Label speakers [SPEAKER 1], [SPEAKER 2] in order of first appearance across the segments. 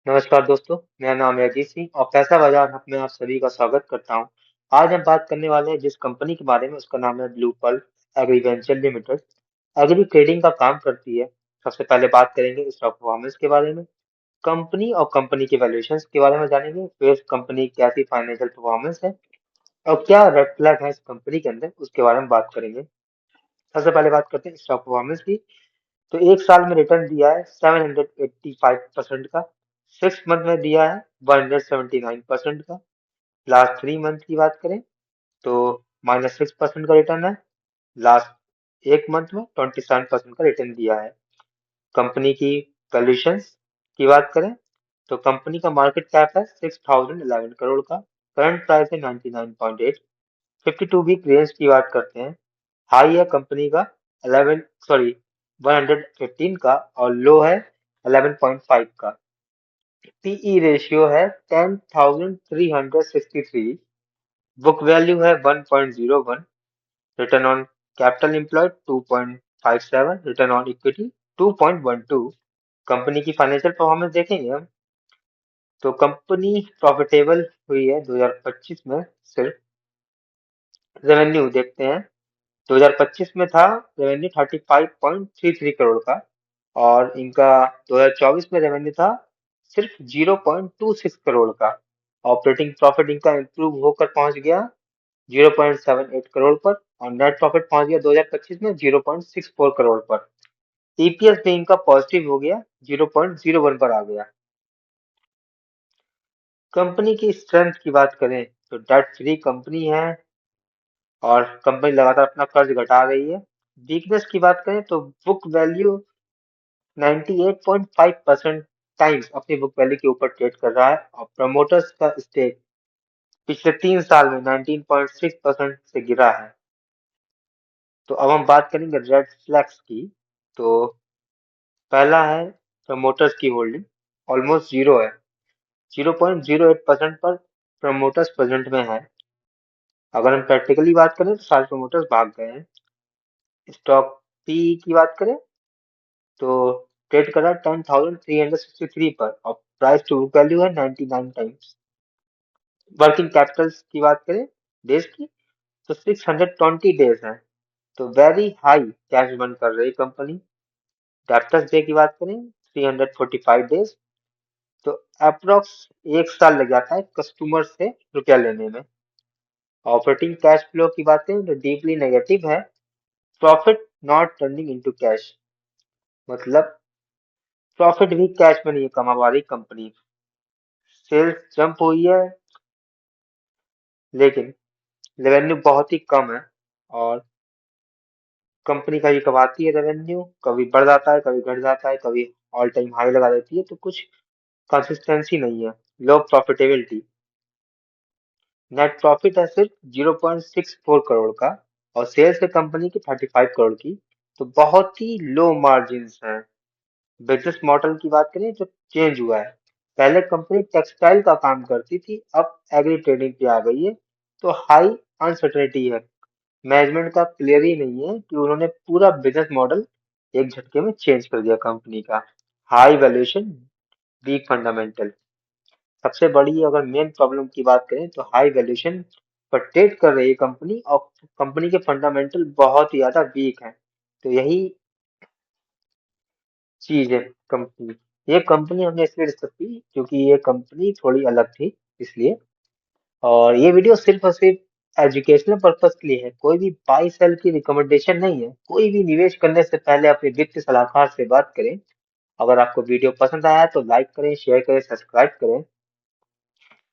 [SPEAKER 1] नमस्कार दोस्तों, मेरा नाम है अजीत सिंह और पैसा बाजार हब में आप सभी का स्वागत करता हूं। आज हम बात करने वाले हैं जिस कंपनी के बारे में, उसका नाम है Blue Pearl Agri Venture Limited. Agri trading का काम करती है। सबसे पहले बात करेंगे स्टॉक परफॉर्मेंस के बारे में, कंपनी और कंपनी के वैल्यूएशन के बारे में जानेंगे, फिर कंपनी की कैसी फाइनेंशियल परफॉर्मेंस है और क्या रेड फ्लैग है इस कंपनी के अंदर, उसके बारे में बात करेंगे। सबसे पहले बात करते हैं स्टॉक परफॉर्मेंस की। तो एक साल में रिटर्न दिया है 785% का, 6 मंथ में दिया है 179% का। लास्ट 3 मंथ की बात करें तो -6% का रिटर्न है। लास्ट एक मंथ में 27% का रिटर्न दिया है। कंपनी की वैल्यूएशंस की बात करें तो कंपनी का मार्केट कैप है 6011 करोड़ का, करंट प्राइस है 99.8। 52 वीक रेंज की बात करते हैं, हाई है कंपनी का 11 सॉरी 115 का और लो है 11.5 का। पीई रेशियो है 10,363। बुक वैल्यू है 1.01। Return on capital employed 2.57। Return on equity 2.12। Company की फाइनेंशियल परफॉर्मेंस देखेंगे हम तो कंपनी प्रॉफिटेबल हुई है 2025 में। सिर्फ रेवेन्यू देखते हैं, 2025 में था रेवेन्यू 35.33 करोड़ का और इनका 2024 में रेवेन्यू था सिर्फ 0.26 करोड़ का। ऑपरेटिंग प्रॉफिट इनका इंप्रूव होकर पहुंच गया 0.78 करोड़ पर और नेट प्रॉफिट पहुंच गया 2025 में 0.64 करोड़ पर। ईपीएस भी इनका पॉजिटिव हो गया, 0.01 पर आ गया। कंपनी की स्ट्रेंथ की बात करें तो डेट फ्री कंपनी है और कंपनी लगातार अपना कर्ज घटा रही है। वीकनेस की बात करें तो बुक वैल्यू 98.5% टाइम्स अपनी बुक वैल्यू के ऊपर ट्रेड कर रहा है और प्रमोटर्स का स्टेक पिछले 3 साल में 19.6% से गिरा है। तो अब हम बात करेंगे रेड फ्लैग्स की। तो पहला है प्रमोटर्स की होल्डिंग ऑलमोस्ट जीरो है, 0.08% पर प्रमोटर्स प्रेजेंट में है। अगर हम प्रैक्टिकली बात करें तो सारे प्रमोटर्स भाग गए हैं। स्टॉक पी की बात करें तो ट्रेड कर रहा है 10,363 पर और प्राइस टू बुक वैल्यू है 99 टाइम्स। वर्किंग कैपिटल की बात करें डेज की तो 620 डेज है, तो वेरी हाई कैश बर्न कर रही कंपनी। डेप्टर्स डे की बात करें 345 डेज, तो अप्रोक्स एक साल लग जाता है कस्टमर से रुपया लेने में। ऑपरेटिंग कैश फ्लो की बात करें तो डीपली नेगेटिव है, profit not turning into cash, मतलब प्रॉफिट भी कैश में नहीं कमा पा रही कंपनी। सेल्स जंप हुई है लेकिन रेवेन्यू बहुत ही कम है और कंपनी कभी कमाती है रेवेन्यू, कभी बढ़ जाता है, कभी घट जाता है, कभी ऑल टाइम हाई लगा देती है, तो कुछ कंसिस्टेंसी नहीं है। लो प्रॉफिटेबिलिटी, नेट प्रॉफिट है सिर्फ 0.64 करोड़ का और सेल्स है कंपनी की 35 करोड़ की, तो बहुत ही लो मार्जिन है। बिजनेस मॉडल की बात करें तो चेंज हुआ है, पहले कंपनी टेक्सटाइल का काम करती थी, अब एग्री ट्रेडिंग पे आ गई है, तो हाई अनसर्टेनिटी है। मैनेजमेंट का क्लियर ही नहीं है कि उन्होंने पूरा बिजनेस मॉडल एक झटके में चेंज कर दिया कंपनी का। हाई वैल्यूएशन, वीक फंडामेंटल, सबसे बड़ी अगर मेन प्रॉब्लम की बात करें तो हाई वैल्यूएशन पर ट्रेड कर रही है कंपनी और कंपनी के फंडामेंटल बहुत ही ज्यादा वीक हैं। तो यही चीज है कंपनी। ये कंपनी हमने इसलिए डिस्कस की क्योंकि ये कंपनी थोड़ी अलग थी, इसलिए। और ये वीडियो सिर्फ और सिर्फ एजुकेशनल पर्पस के लिए है, कोई भी बाई सेल की रिकमेंडेशन नहीं है। कोई भी निवेश करने से पहले अपने वित्तीय सलाहकार से बात करें। अगर आपको वीडियो पसंद आया तो लाइक करें, शेयर करें, सब्सक्राइब करें।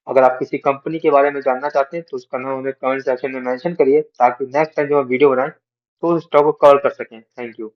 [SPEAKER 1] अगर आप किसी कंपनी के बारे में जानना चाहते हैं तो उसका नाम हमें कमेंट सेक्शन में मेंशन करिए ताकि नेक्स्ट टाइम जब हम वीडियो बनाएं तो उस स्टॉक को कवर कर सकें। Thank you.